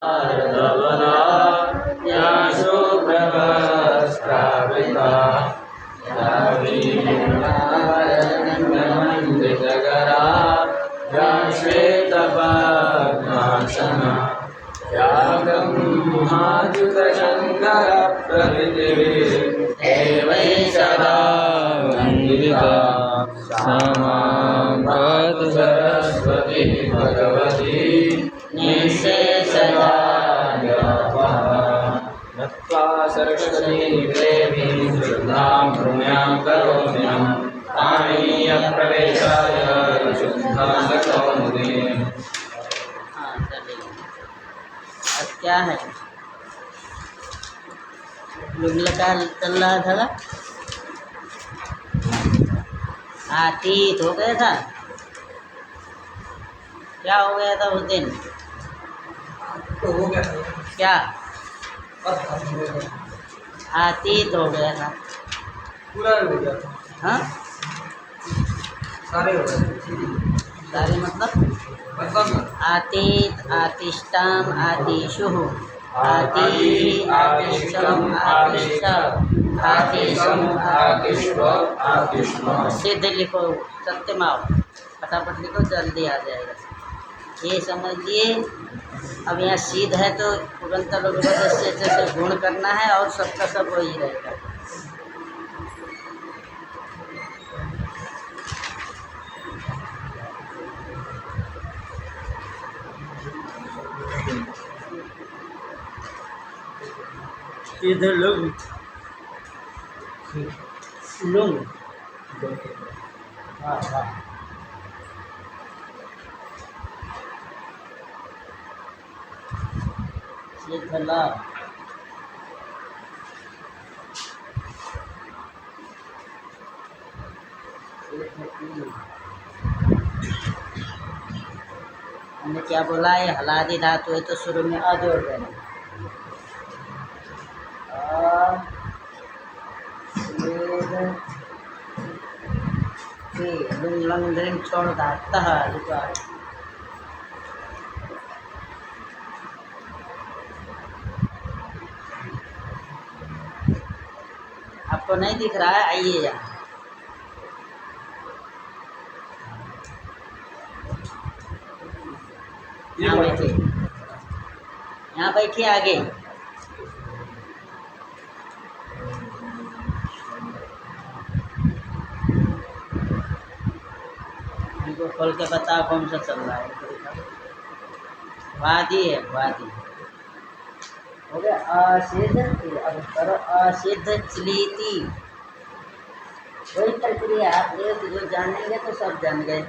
धवला या शुभ्रवस्त्रावृता या वीणारण्यमण्डितकरा या श्वेतपद्मासना या ब्रह्माच्युतशङ्करप्रभृतिभिः देवैः सदा वन्दिता सा मां पातु सरस्वती भगवती निःशेषजाड्यापहा नत्वा सरस्वतीं देवीं श्रद्धां भूम्यां करोम्यहं पाणिनीयप्रवेशाय शुद्धाङ्गकौमुदीं। अब क्या है लुगला का चल रहा था ना? अतीत हो गया था। क्या हो गया था उस दिन? तो हो गया क्या था अतीत हो गया था? पूरा हो गया था हाँ सारे हो गए सारे मतलब आतीत आतिष्ठाम आतिशुः आति आतिष्ठम आतिष्ठ आतिशम आतिष्व आतिष्म। सिद्ध लिखो, सत्यमाओ, फटाफट लिखो, जल्दी आ जाएगा। ये समझिए। अब यहाँ सिद्ध है तो तुरंत लोग से गुण करना है और सबका सब वही रहेगा। इधर लोग लुंग हाँ हाँ सिद्ध लाभ हमने क्या बोला है? हलादी धातु है तो शुरू में अ जोड़ देना। लुंग लंग लिंग छोड़ धातः लिखा। आपको नहीं दिख रहा है? आइए यहाँ, यहाँ बैठिए, यहाँ बैठिए आगे। इनको खोल के बताओ कौन सा चल रहा है। वादी है, वादी हो गया। असिद्ध, अब करो असिद्ध चलीति। वही प्रक्रिया आप एक जो जानेंगे तो सब जान गए।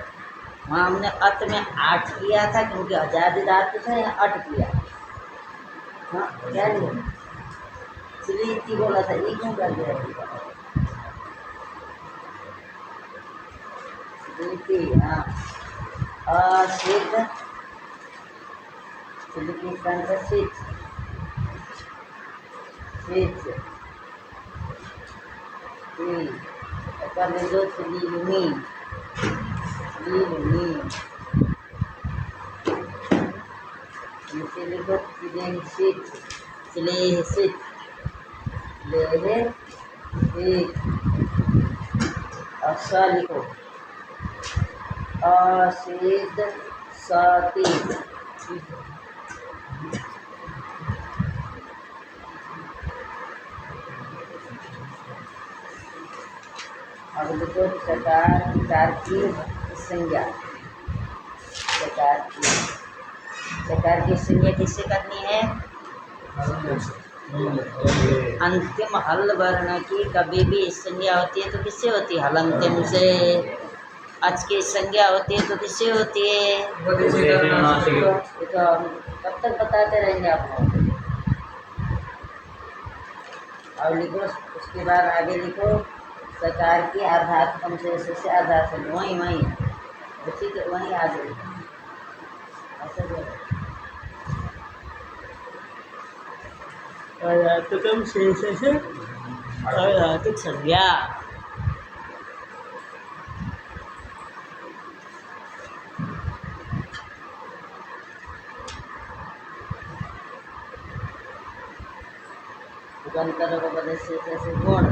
वहाँ हमने अत में 8 किया था क्योंकि आजादी धातु से अट किया। हाँ क्या लिया? चलीति बोला था, ये क्यों कर दिया? चलीति, हाँ। असिद्ध चलीति का सिद्ध सिद्ध लिखो चलीलुमी चलीलुमी। नीचे लिखो चिलेहसित चिलेहसित चिलेहसित। असा लिखो असिद्ध सती। अब लिखो चकार की संज्ञा। चकार की संज्ञा किससे करनी है? अंतिम हल वर्ण की कभी भी संज्ञा होती है तो किससे होती है? हलंतिम से। अच की संज्ञा होती है तो किससे होती है? तो कब तक बताते रहेंगे आप लोग। और लिखो, उसके बाद आगे लिखो सकार की आधातम से आधार से वहीं ठीक है, वहीं आ जाए तुम शेष से संज्ञा। गंतर को बदल से जैसे गुण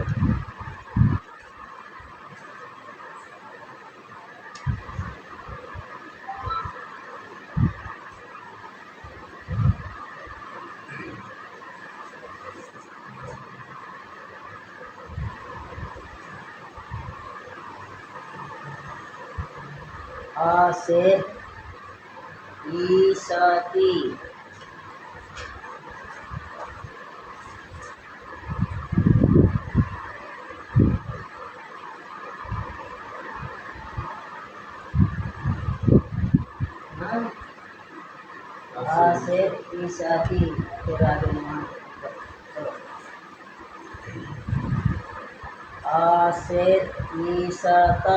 आ से ईसती से ईसती फिर आगे आ से ईसत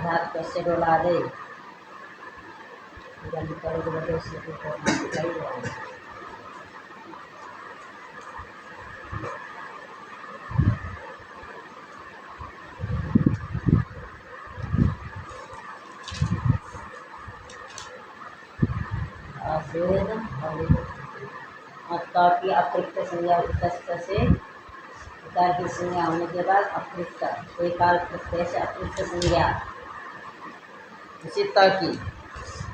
हाथ कैसे डोला दे करोगे से की अतिरिक्त संज्ञा से इकार की संज्ञा होने के बाद अतिरिक्त एकाल प्रत्यय से अतिरिक्त संज्ञा उसी की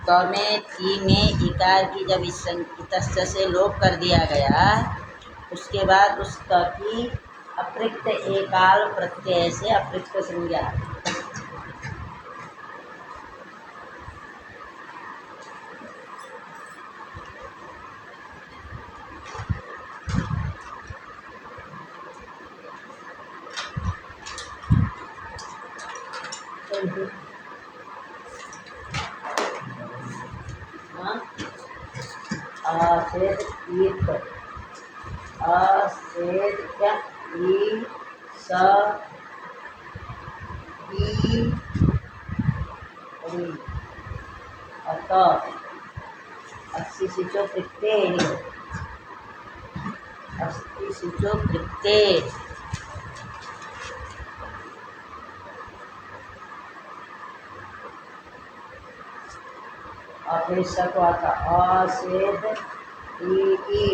त में ती में इकार की जब इस तस्य से लोप कर दिया गया उसके बाद उस त की अतिरिक्त एकाल प्रत्यय से अतिरिक्त संज्ञा आसेद ईत आसेद क्या ई स ई अत अस्सी सिचो तृप्ते अस्सी सिचो तृप्ते और फिर को आता असेद ई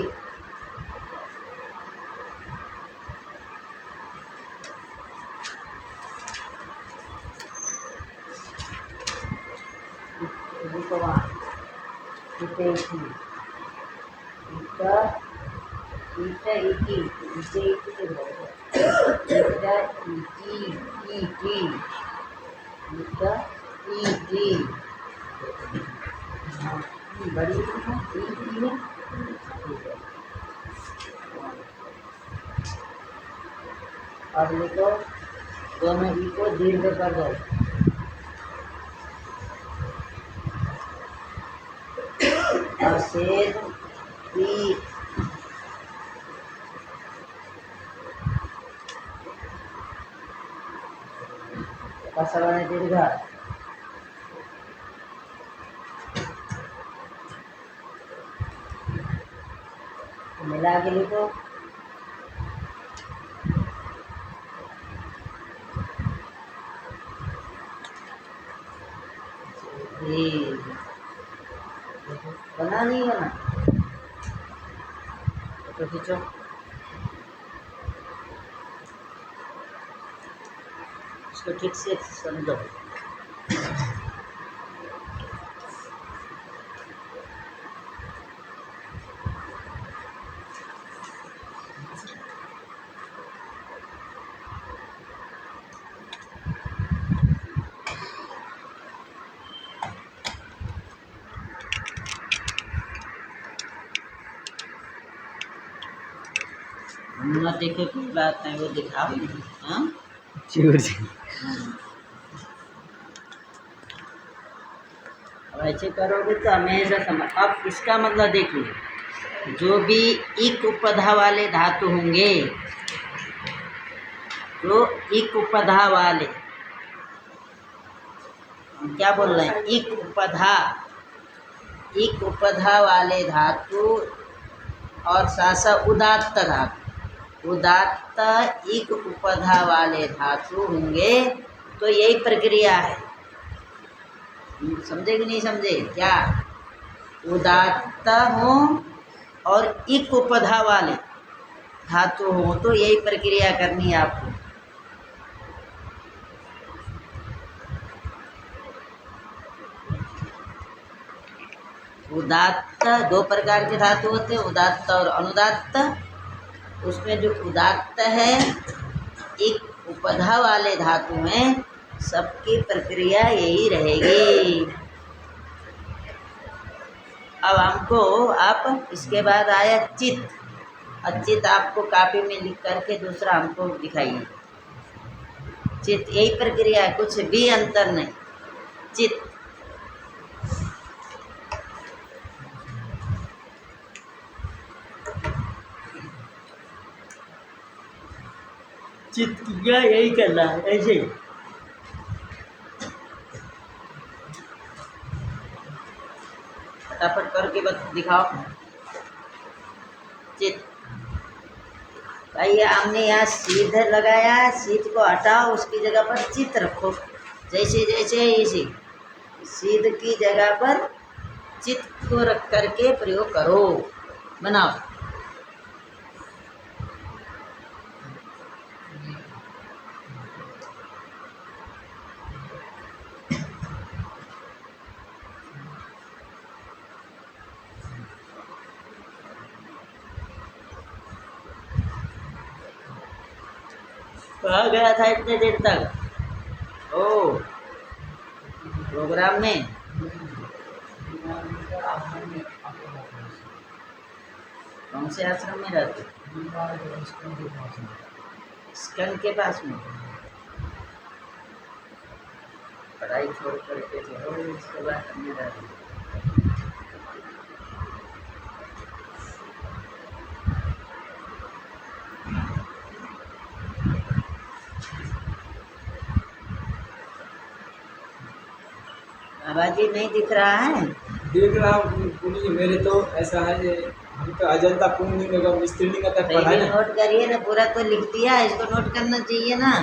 बड़ी अब लिखो दोनों ई को दीर्घ कर दो असेद ई कसवाने दीर्घ मिला के लिखो बना नहीं बना तो खींचो इसको ठीक से समझो न देखे कोई बात नहीं वो दिखाओ हाँ अब ऐसे करोगे तो हमेशा समझ। अब इसका मतलब देखिए जो भी इक उपधा वाले धातु होंगे जो इक उपधा वाले क्या बोल रहे हैं, इक उपधा वाले धातु और सासा उदात्त धातु, उदात्त इक उपधा वाले धातु होंगे तो यही प्रक्रिया है। समझे कि नहीं समझे? क्या उदात्त हो और इक उपधा वाले धातु हो तो यही प्रक्रिया करनी है आपको। उदात्त दो प्रकार के धातु होते हैं, उदात्त और अनुदात्त। उसमें जो उदात्त है एक उपधा वाले धातु में सबकी प्रक्रिया यही रहेगी। अब हमको आप इसके बाद आया चित्त। चित्त आपको कॉपी में लिख करके दूसरा हमको दिखाइए। चित्त यही प्रक्रिया है, कुछ भी अंतर नहीं। चित्त चित्त क्या यही करना है, ऐसे ही। फटाफट करके बस दिखाओ। चित्त भाई हमने यहाँ सीध लगाया, सीध को हटाओ, उसकी जगह पर चित्त रखो। जैसे जैसे इसी सीध की जगह पर चित्त को रख करके प्रयोग करो, बनाओ। कहाँ गया था इतने देर तक? ओ प्रोग्राम में। कौन से आश्रम में रहते? स्कंद के पास में। पढ़ाई छोड़ करके तो इसके बाद करने रहते। बाबाजी नहीं दिख रहा है? देख रहा हूँ पुण्य मेरे तो ऐसा है जे हम तो अजंता पुण्य में स्त्रीलिंग का तक पढ़ा है ना। नोट करिए ना, पूरा तो लिख दिया, इसको नोट करना चाहिए ना।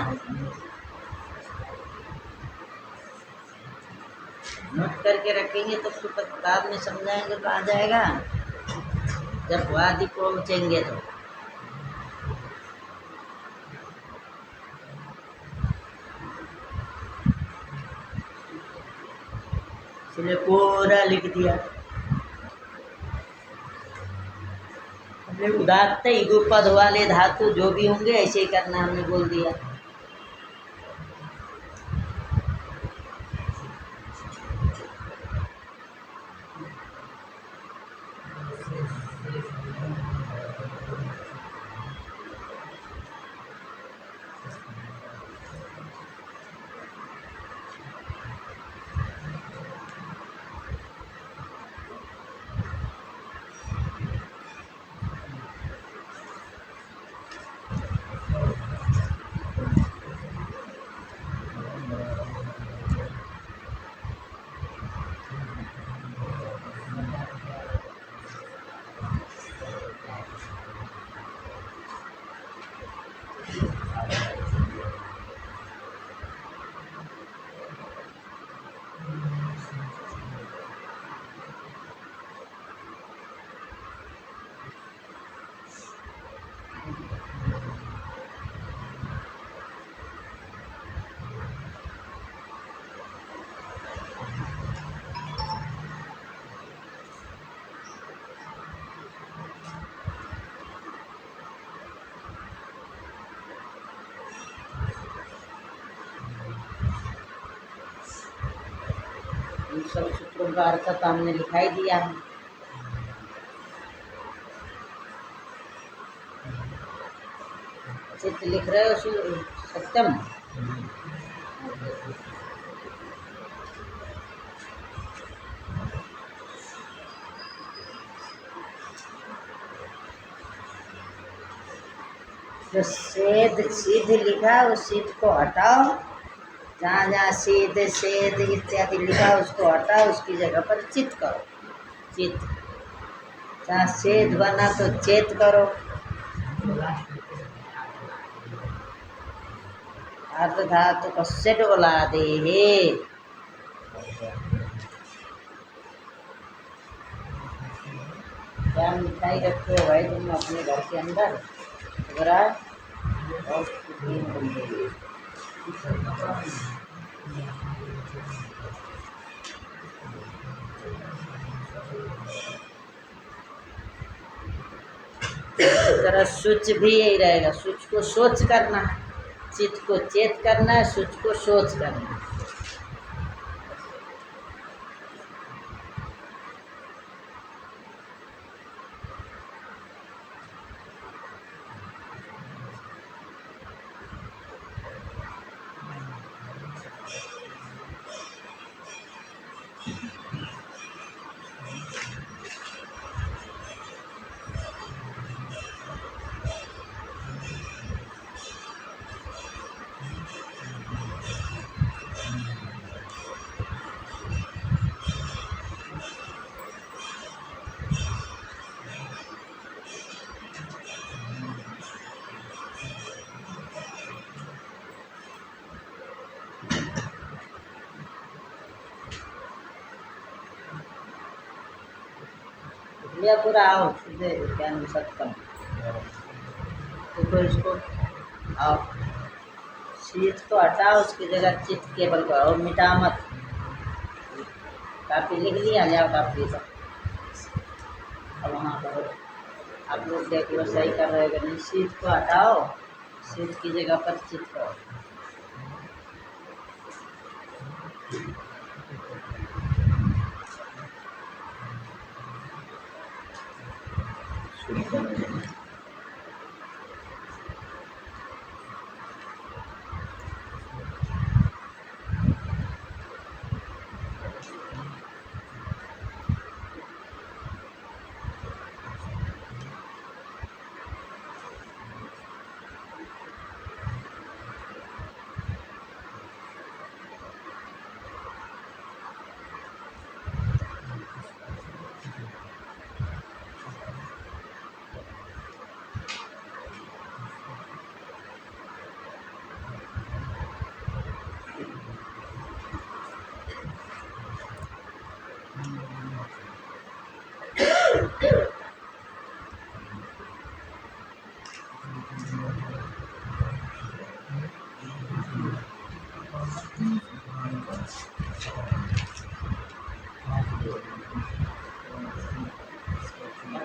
नोट करके रखेंगे तो उसको बाद में समझाएंगे तो आ जाएगा, जब वादी पहुँचेंगे तो। इसलिए पूरा लिख दिया। हमने उदात्त इगुपद वाले धातु जो भी होंगे ऐसे ही करना, हमने बोल दिया। इन सब सूत्रों का अर्थ तो हमने लिखाई दिया है। चित्त लिख रहे हो सत्यम? जो सेध सिद्ध लिखा उस सिद्ध को हटाओ, जहाँ जहाँ सेद सेद इत्यादि लिखा उसको हटा, उसकी जगह पर चित करो। चित, जहाँ सेद बना तो चेत करो। अर्ध धातु को सेट बोला दे हे। क्या मिठाई रखे हो भाई तुम अपने घर के अंदर? और तीन बंदे। इस तरह सोच भी यही रहेगा। सोच को सोच करना, चित्त को चेत करना है, सोच को सोच करना। लिया पूरा आओ सीधे ज्ञान सत्संग। देखो इसको, आओ शीत को हटाओ, उसकी जगह चित्त केवल को और मिटा मत। काफी लिख लिया, जाओ काफी का अब वहाँ करो। आप लोग देख लो सही कर रहे हो नहीं। शीत को हटाओ, शीत की जगह पर चित्त करो।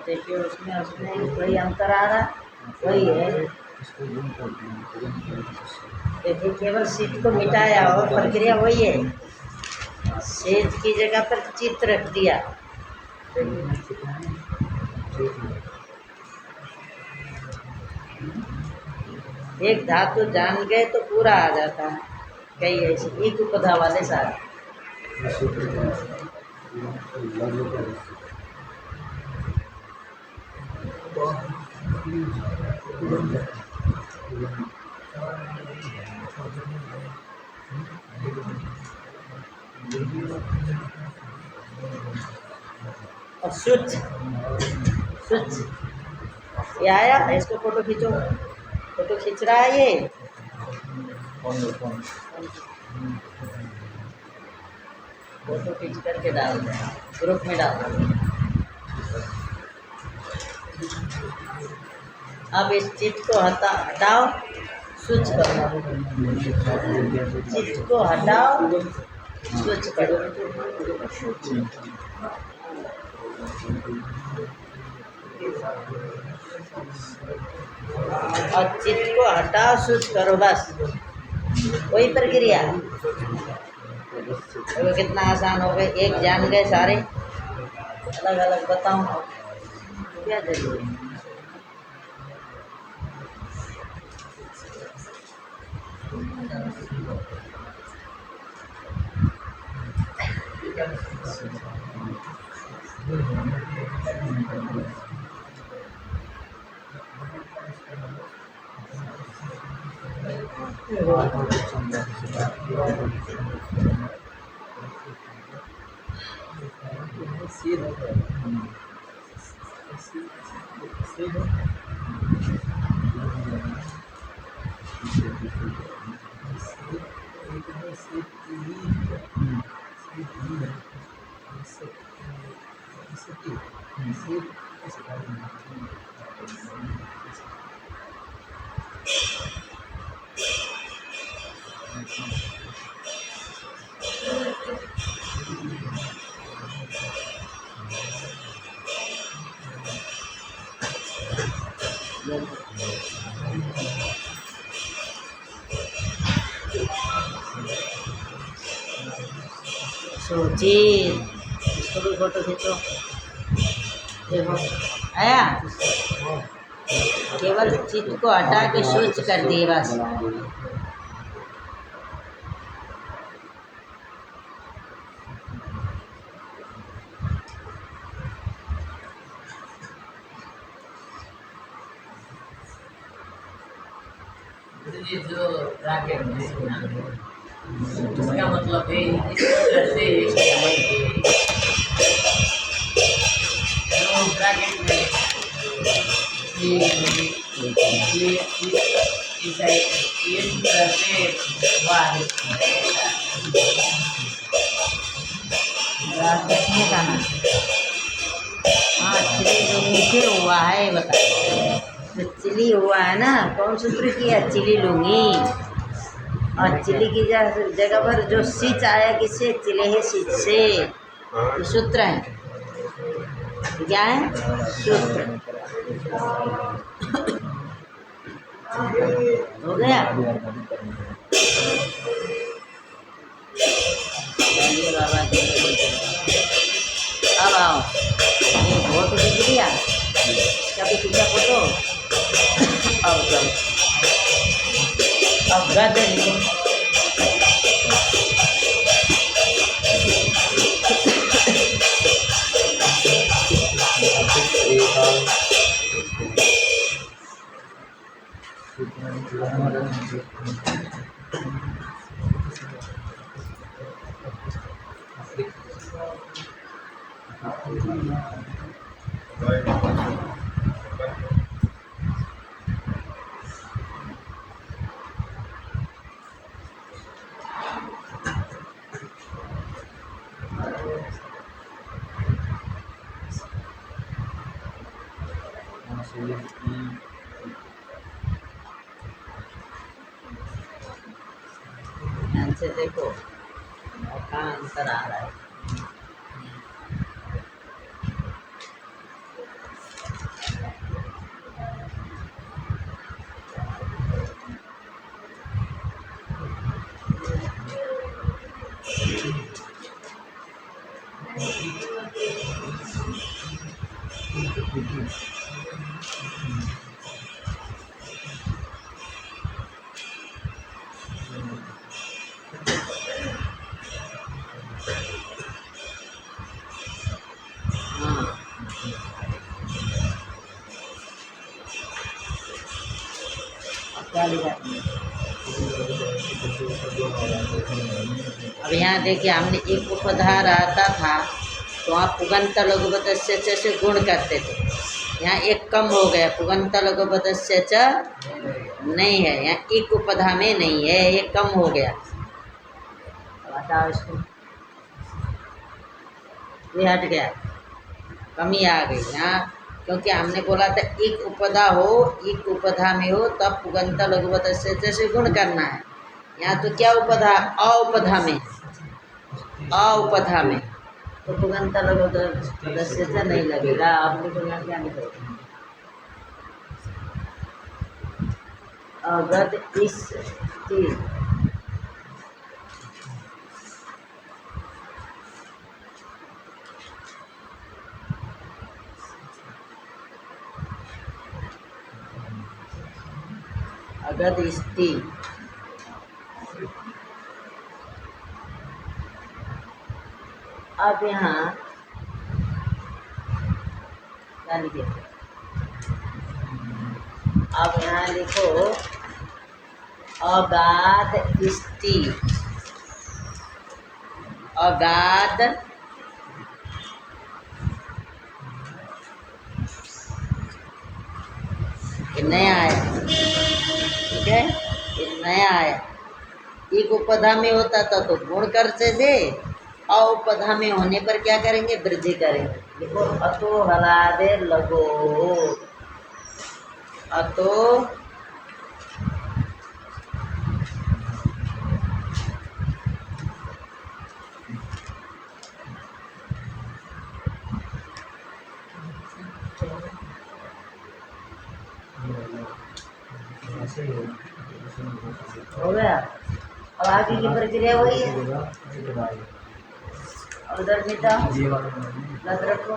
देखिए उसमें उसमें कोई अंतर आ रहा, वही है। देखिए केवल शीत को मिटाया और प्रक्रिया वही है। शीत की जगह पर चित्त रख दिया। एक धातु जान गए तो पूरा आ जाता है। कई ऐसे एक उपधा वाले सारे और स्विच स्विच ये आया। इसको फोटो खींचो, फोटो खींच रहा है ये। फोटो खींच करके डाल दो, ग्रुप में डाल दो। अब इस चित्त को हटाओ, स्विच करो। चित्त को हटाओ, स्विच करो। और चित्त को हटाओ, स्विच करो, बस वही प्रक्रिया। तो कितना आसान हो गया। एक जान गए सारे, अलग अलग बताऊं क्या जरूरी। सुजीत, इसको भी फोटो खींचो। देखो आया, केवल चित्त को हटा के स्विच कर दिए बस। ये जो राकेट इसका मतलब है इस तरह से जो ब्रैकेट में इस तरह से बाहर राकेट में जाना। हाँ चिली जो नीचे हुआ है बता, तो चिली हुआ है ना, कौन सूत्र किया? चिली लूंगी। और चिली की जगह पर जो सिच आया किससे? चिले है सिच से, तो सूत्र है क्या है? सूत्र हो गया। चलिए बाबा जी, अब आओ, ये फोटो खींच लिया, इसका भी खींचा फोटो। अब चलो, अब गद्य लिखो। ध्यान से देखो, कहाँ अंतर आ रहा है। क्या लिखा? अब यहाँ देखिए, हमने एक उपधार आता था तो वहाँ पुगंत लघुपतस्य च से गुण करते थे। यहाँ एक कम हो गया, पुगंत लघुपतस्य च नहीं है, यहाँ एक उपधा में नहीं है, ये कम हो गया। बताओ इसको, ये हट गया, कमी आ गई यहाँ, क्योंकि हमने बोला था एक उपधा हो, एक उपधा में हो तब पुगंत लघुपतस्य च से गुण करना है। यहाँ तो क्या उपधा? औपधा में, औपधा में तो पुगंत लघुपतस्य च नहीं लगेगा। आपने तो यहाँ क्या निकलेगा? अगत इस चीज अगत स्थिति अब यहाँ क्या लिखे? अब यहाँ लिखो अगाध स्ति, अगाध ये नया आया, ठीक है, ये नया आया। एक उपधा में होता था तो गुण कर से थे, और उपधा में होने पर क्या करेंगे, वृद्धि करेंगे। देखो अतो हलादे लगो, अतो हो गया। अब आगे की प्रक्रिया वही है, और उधर मिटा लग रखो,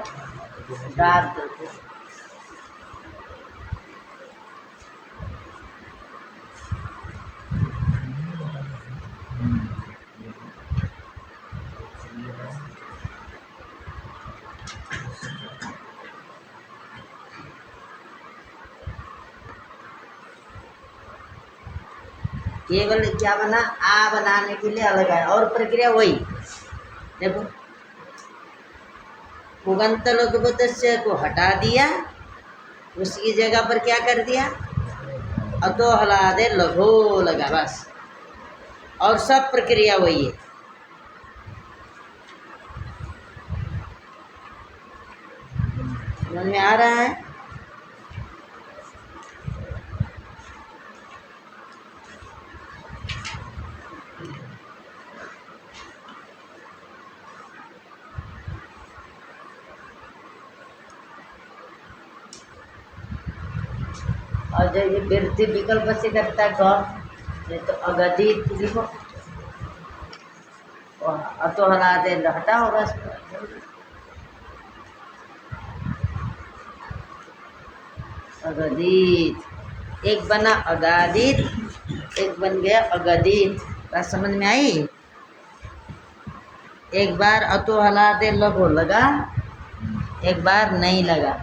डाल रखो। केवल क्या बना, आ बनाने के लिए अलग है, और प्रक्रिया वही। देखो पुगंत लघुपतस्य को हटा दिया, उसकी जगह पर क्या कर दिया, अतो हलादे लघो लगा बस, और सब प्रक्रिया वही है। समझ में आ रहा है? और जब ये वृद्धि विकल्प से करता है कौन, नहीं तो अगधित लिखो, अतो हलादे हटा होगा अगधित। एक बना अगाधित, एक बन गया अगधित। बात समझ में आई? एक बार अतो हलादे लगो लगा, एक बार नहीं लगा।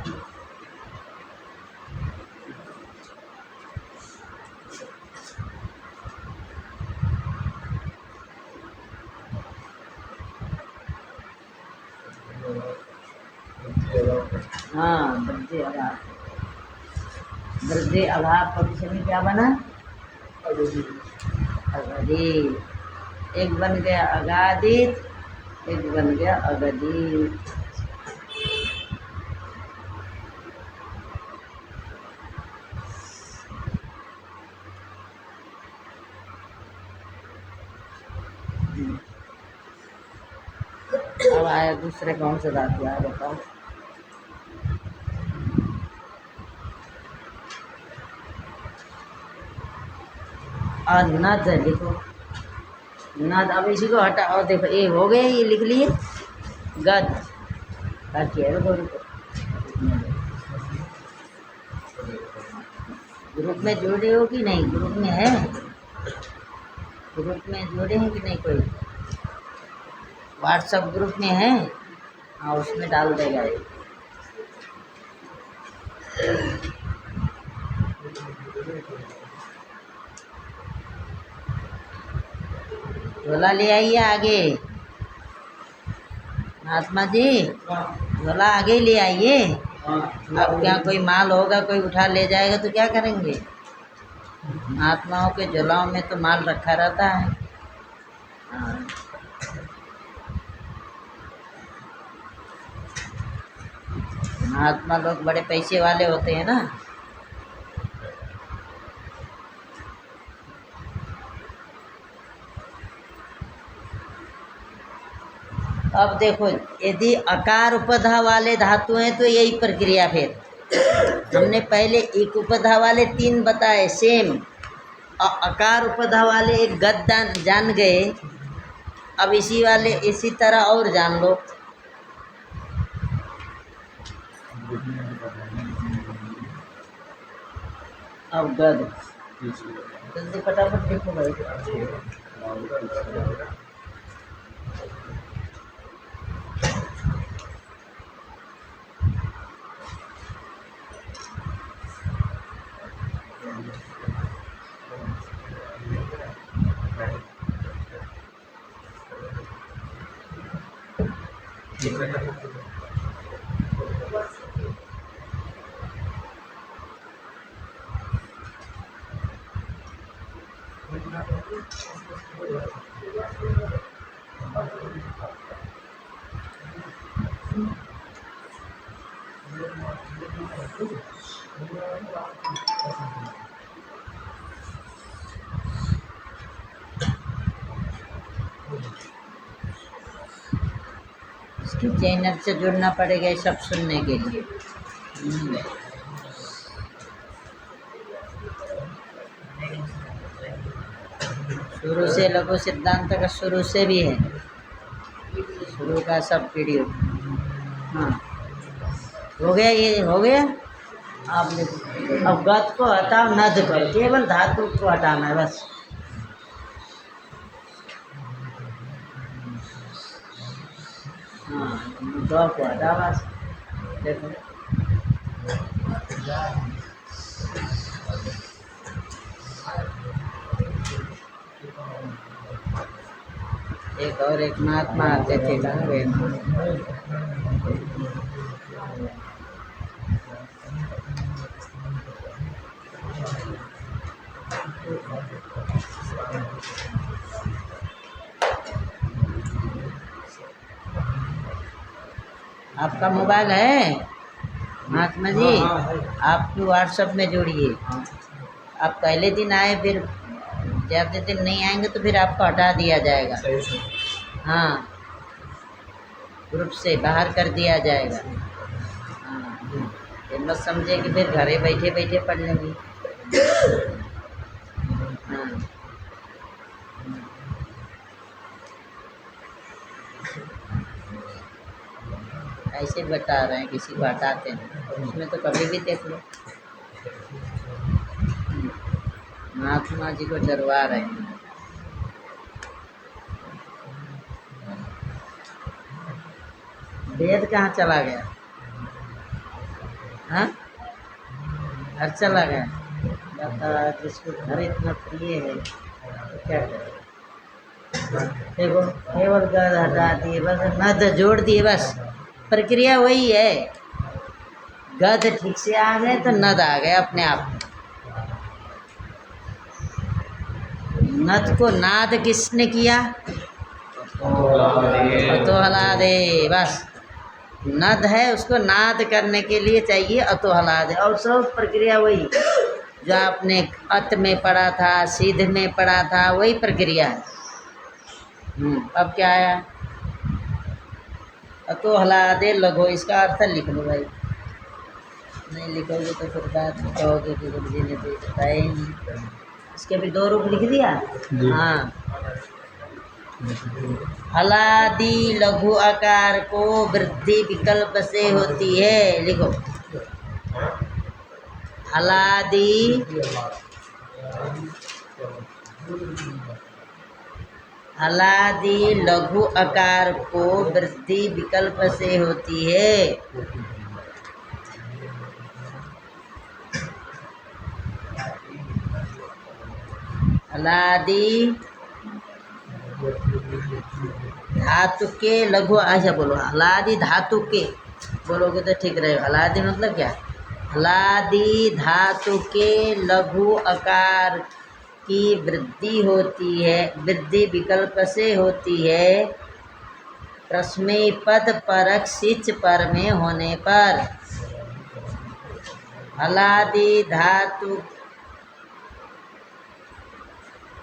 हाँ वृद्धि अभाव, वृद्धि अभाव पक्ष में क्या बना, अगधित। एक बन गया अगाधित, एक बन गया अगधित। अब आया दूसरे कौन से धातु आया बताओ। नद देखो, नद। अब इसी को हटा, और देखो ये हो गए, ये लिख लिए गद, बाकी है वो ग्रुप में जोड़े हो कि नहीं, ग्रुप में है, ग्रुप में जोड़े हैं कि नहीं, कोई व्हाट्सएप ग्रुप में है, हाँ उसमें डाल देगा ये। झोला ले आइए आगे, महात्मा जी झोला आगे ले आइए। अब क्या कोई माल होगा, कोई उठा ले जाएगा तो क्या करेंगे? महात्माओं के झोलाओं में तो माल रखा रहता है। हाँ महात्मा लोग बड़े पैसे वाले होते हैं ना। अब देखो यदि अकार उपधा वाले धातु हैं तो यही प्रक्रिया। फिर हमने पहले एक उपधा वाले 3 बताए सेम, और अकार उपधा वाले एक गद जान गए। अब इसी वाले इसी तरह और जान लो। अब गद जल्दी फटाफट देखो भाई। इसके चैनल से जुड़ना पड़ेगा ये सब सुनने के लिए। शुरू से लघु सिद्धांत का शुरू से भी है, शुरू का सब वीडियो। हाँ, हो गया, ये हो गया। आप देखो, अब गत को हटाओ, नद करो, केवल धातु को हटाना है बस। हाँ, दो को हटा बस। देखो एक और एक महात्मा आते थे, कहाँ गए? आपका मोबाइल है महात्मा जी? हाँ, है। आप व्हाट्सएप में जोड़िए। आप पहले दिन आए, फिर ज़्यादा दिन नहीं आएंगे तो फिर आपको हटा दिया जाएगा। सही से। हाँ, ग्रुप से बाहर कर दिया जाएगा। हाँ, ये मत समझे कि फिर घरे बैठे बैठे पढ़ लेंगे। हाँ, ऐसे बता रहे हैं, किसी को हटाते हैं, उसमें तो कभी भी देख लो। महात्मा जी को डरवा रहे हैं। वेद कहाँ चला गया? हाँ, घर चला गया। बता, जिसको घर इतना प्रिय है तो क्या करे? देखो, केवल गद हटा दिए बस, नद जोड़ दिए बस, प्रक्रिया वही है। गद ठीक से आ गए तो नद आ गए अपने आप। नद को नाद किसने किया? तो हला दे बस। नद है, उसको नाद करने के लिए चाहिए अतो हला दे। और सब प्रक्रिया वही जो आपने अत में पढ़ा था, सिद्ध में पढ़ा था, वही प्रक्रिया है। अब क्या आया? अतो हला दे लघो, इसका अर्थ लिख लो भाई। नहीं लिखोगे तो फिर बात में कहोगे कि गुरु जी ने तो बताया ही नहीं। इसके भी दो रूप लिख दिया। हाँ, हलादि लघु आकार को वृद्धि विकल्प से होती है। लिखो, हलादि हलादि लघु आकार को वृद्धि विकल्प से होती है। हलादि धातु के लघु, ऐसा बोलो, हलादि धातु के बोलोगे तो ठीक रहेगा। हलादि मतलब क्या? हलादि धातु के लघु आकार की वृद्धि होती है, वृद्धि विकल्प से होती है, प्रश्मे पद परक सिच पर में होने पर। हलादि धातु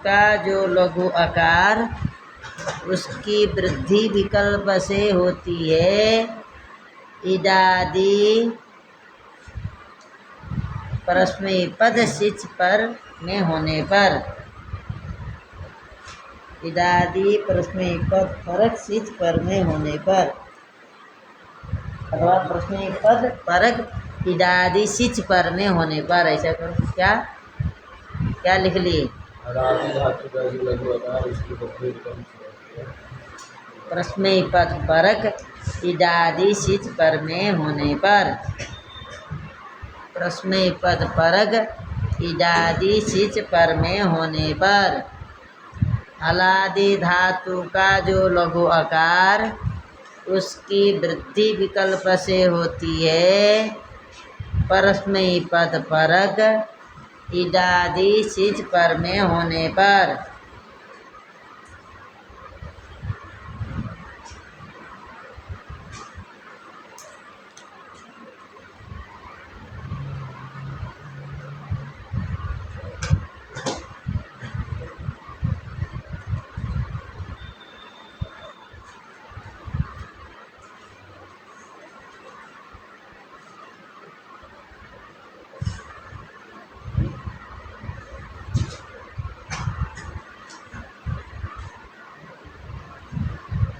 का जो लघु आकार, उसकी वृद्धि विकल्प से होती है, इदादि परस्मै पद सिच पर में होने पर। इदादि परस्मै पद परक सिच पर में होने पर, अथवा परस्मै पद परक इदादि सिच पर में होने पर। ऐसा करो। क्या क्या लिख लिए? धातु का जो लघु आकार, उसकी वृद्धि विकल्प से होती है। प्रश्मे पद परक इदादि सिच पर में होने पर। प्रश्मे पद परक इदादि सिच पर में होने पर। हलादि धातु का जो लघु आकार उसकी वृद्धि विकल्प से होती है। परस्मयी पद परक इडादि सिज पर में होने पर।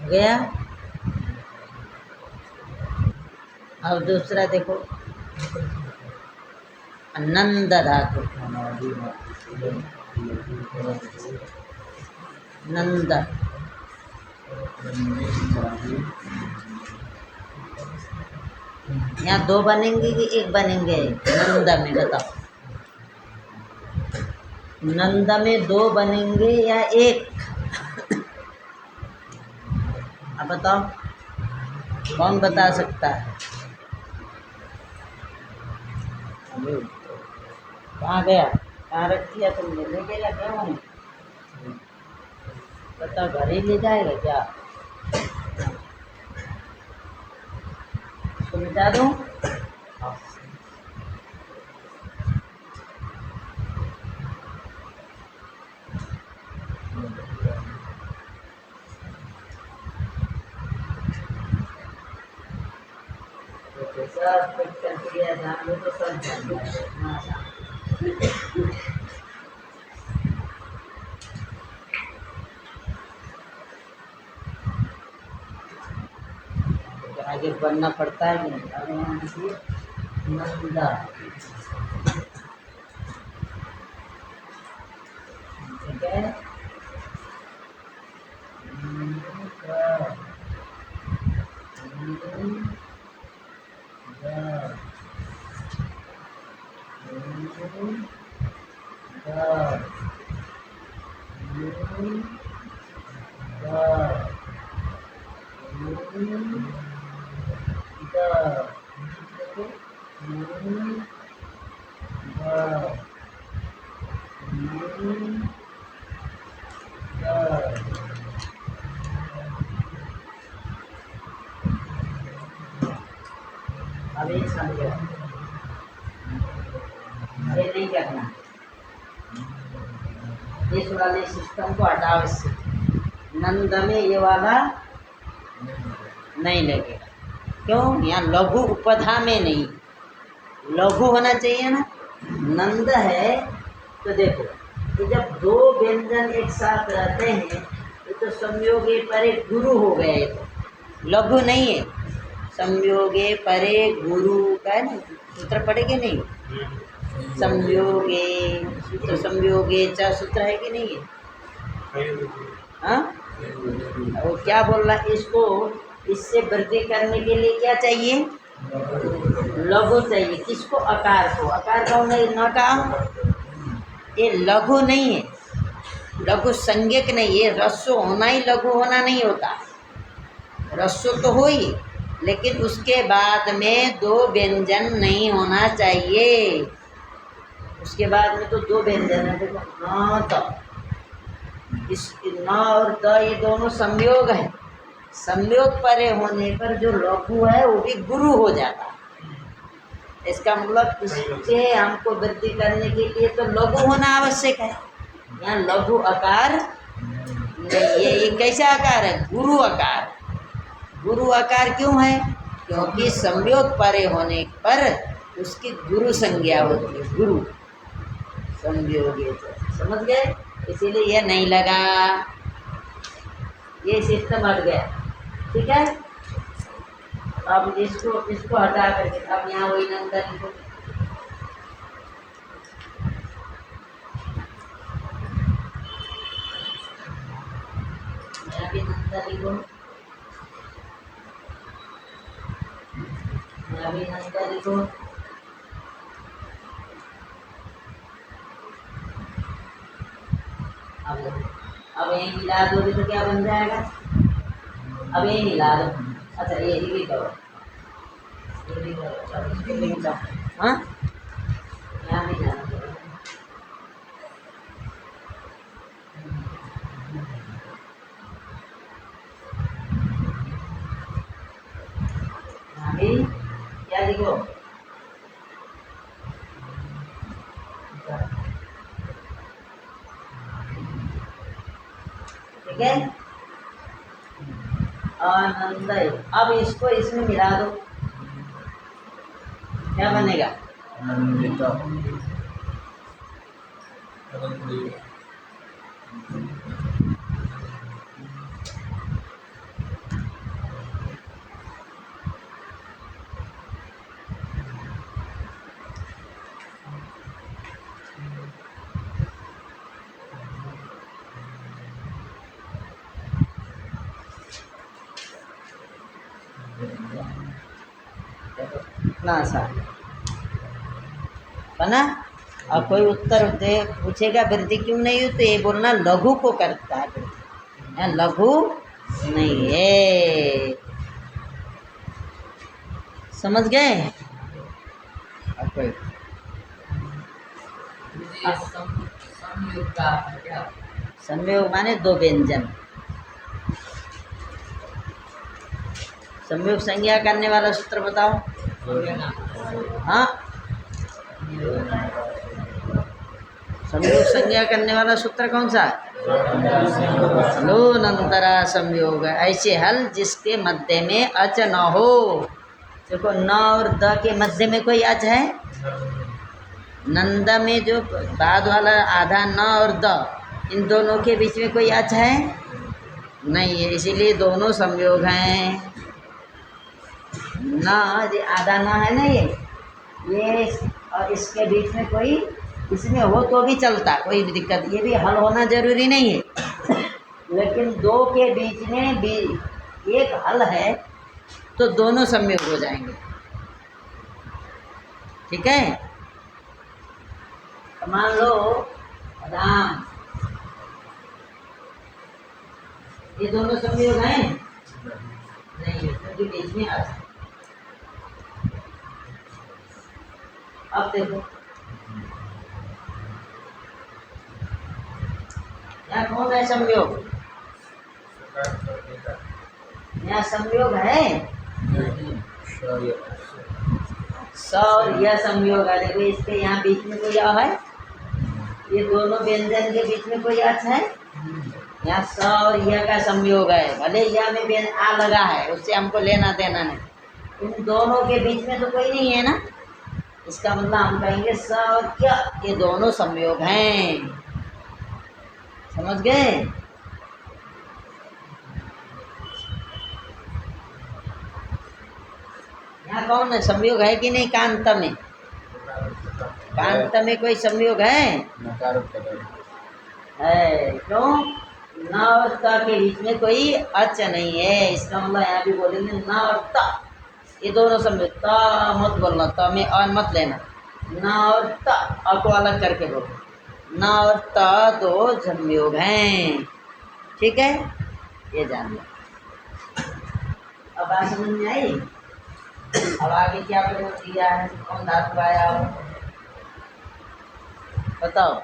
गया। अब दूसरा देखो, नंद धातु। नंद यहाँ दो बनेंगे कि एक बनेंगे? नंद में बताओ, नंद में दो बनेंगे या एक? अब बताओ, कौन बता सकता है? कहाँ गया? कहाँ रख दिया तुमने? ले गया क्यों? बताओ, घर ही ले जाएगा क्या? समझा दूँ? सब कुछ प्रक्रिया जान लो तो सब जान लो। आगे बढ़ना पड़ता है कि नहीं? आगे यहाँ देखिए, नंदा, ठीक है। अब एक समझो, ये नहीं करना, इस वाले सिस्टम को हटाओ इससे। नंद में ये वाला नहीं लगेगा। क्यों? यहाँ लघु उपधा में नहीं, लघु होना चाहिए ना। नंद है तो देखो, कि जब दो व्यंजन एक साथ रहते हैं तो संयोगे परे गुरु हो गया। ये तो लघु नहीं है, संयोगे परे गुरु का है ना। सूत्र पढ़ेगे नहीं? संयोगे सूत्र, संयोगे च सूत्र है कि नहीं है? हाँ, वो क्या बोल रहा है? इसको इससे वृद्धि करने के लिए क्या चाहिए? लघु चाहिए। किसको? आकार को। आकार का नहीं, न का ये लघु नहीं है, लघु संज्ञक नहीं है। रस्व होना ही लघु होना नहीं होता। रस्व तो हो ही, लेकिन उसके बाद में दो व्यंजन नहीं होना चाहिए। उसके बाद में तो दो व्यंजन है। देखो, न त, इस न और द ये दोनों संयोग है। संयोग परे होने पर जो लघु है वो भी गुरु हो जाता है। इसका मतलब इसके हमको वृद्धि करने के लिए तो लघु होना आवश्यक है। यहाँ लघु आकार नहीं, ये कैसा आकार है? गुरु आकार। गुरु आकार क्यों है? क्योंकि संयोग परे होने पर उसकी गुरु संज्ञा होती है। गुरु संयोगे, समझ गए? इसीलिए यह नहीं लगा, ये सिस्टम हट गया। ठीक है, अब इसको हटा करके अब यहाँ वही नंदा लिखो। यहाँ भी नंदा लिखो, यहाँ भी नंदा लिखो। अब यही मिला दोगे तो क्या बन जाएगा? अब यही मिला दो, अच्छा ये ही करो। ये भी करो। हाँ यहाँ भी जाना पड़ेगा। यहाँ भी क्या लिखो? ठीक है। आनंद। अब इसको इसमें मिला दो, क्या बनेगा? आनंदित। इतना आसान बना। और कोई उत्तर दे पूछेगा वृद्धि क्यों नहीं हुई, तो ये बोलना लघु को करता है वृद्धि, यहाँ लघु नहीं है। समझ गए? अब कोई ये संयोग का है क्या? संयोग माने दो व्यंजन। संयोग संज्ञा करने वाला सूत्र बताओ। हाँ संयोग संज्ञा करने वाला सूत्र कौन सा? लोनंतरा संयोग। ऐसे हल जिसके मध्य में अच न हो। देखो न और द के मध्य में कोई अच है? नंद में जो बाद वाला आधा न और द, इन दोनों के बीच में कोई अच है? नहीं है, इसीलिए दोनों संयोग हैं। ना ये आधा ना है ना, ये और इसके बीच में कोई इसमें हो तो भी चलता, कोई भी दिक्कत, ये भी हल होना जरूरी नहीं है। लेकिन दो के बीच में भी एक हल है तो दोनों संयोग हो जाएंगे। ठीक है। तो मान लो राम, ये दोनों संयोग हैं? नहीं है, क्योंकि बीच में आ। अब देखो यहाँ कौन है संयोग? यहाँ संयोग है स और यह संयोग है। देखो इसके यहाँ बीच में कोई आ है, ये दोनों व्यंजन के बीच में कोई अच है? यहाँ स और यह का संयोग है। भले यह में आ लगा है, उससे हमको लेना देना नहीं, इन दोनों के बीच में तो कोई नहीं है ना। इसका मतलब हम कहेंगे स और क्या, ये दोनों संयोग हैं। समझ गए? यहाँ कौन है संयोग है कि नहीं? कांत में, कांत में कोई संयोग है? है। क्यों? न और त के बीच में कोई अच नहीं है। इसका मतलब यहाँ भी बोलेंगे न और त, ये दोनों संयोग। त मत बोलना, त में और मत लेना, न और त, अ को अलग करके बोलो। न और त दो संयोग हैं। ठीक है, ये जान लो। अब बात समझ में आई? अब आगे क्या प्रयोग किया है? कौन धातु आया हो बताओ?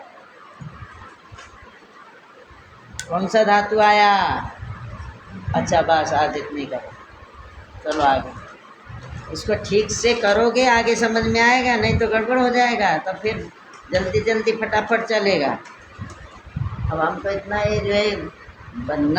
कौन सा धातु आया? अच्छा बस आज इतनी करो, चलो आगे। इसको ठीक से करोगे आगे समझ में आएगा, नहीं तो गड़बड़ हो जाएगा, तब फिर जल्दी जल्दी फटाफट चलेगा। अब हमको इतना ये जो है बनना